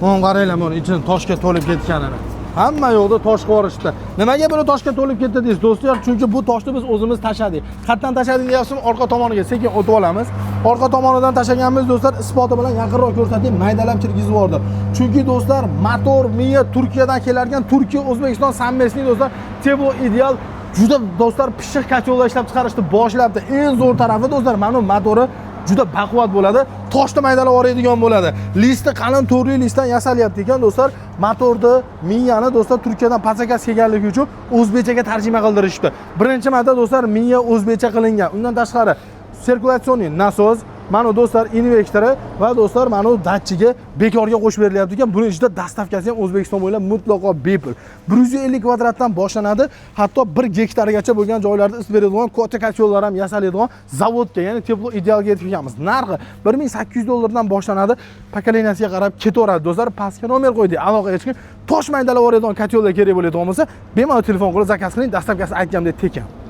Mana qaranglar, mana ichini toshga to'lib ketganini. Hamma yo'lda tosh qorishdi. Nimaga buni toshga to'lib ketdi deysiz, do'stlar? Chunki bu toshni biz o'zimiz tashadik. Qayerdan tashadik deyapsizmi? Orqa tomoniga sekin o'tib olamiz. Orqa tomonidan tashaganmiz do'stlar, isboti bilan yaqinroq ko'rsatib, maydalab kirgizib yubordi. Chunki do'stlar, motor miya Turkiyadan kelargan Turkiya O'zbekiston sammersning do'stlar Tebo Ideal juda do'stlar pishiq kachyolar ishlab chiqarishni boshlabdi. Eng zo'r tarafi do'stlar, mana bu motori juda baquvvat bo'ladi. Toshni maydalab oladigan bo'ladi. Listi qalin to'rli listdan yasalyapti ekan do'stlar. Motorni, miyani do'stlar Turkiyadan pasakas kelganligi uchun o'zbekchaga tarjima qildirishdi. Birinchi marta do'stlar miya o'zbekcha qilingan. Undan tashqari sirkulyatsioniy nasos, mana do'stlar invertori va do'stlar mana datchiga bekorga qo'shib berilyapti ekan. Buning ichida dastavkasi ham O'zbekiston bo'ylab mutlaqo bepul. 150 kvadratdan boshlanadi, hatto 1 gektargacha bo'lgan joylarda is beradigan katta kachyolar ham yasalaydigan zavodga, ya'ni Tebo Idealga yetib kelganmiz. Narxi $1800 dan boshlanadi. Pokoleniyasiga qarab ketaveradi do'stlar. Pastga nomer qo'ydik. Aloqaga chiqing. Tosh maydalab oladigan kachyolar kerak bo'ladigan bo'lsa, bemalol telefon qilib zakaz qiling. Dastavkasi aytgandek tekin.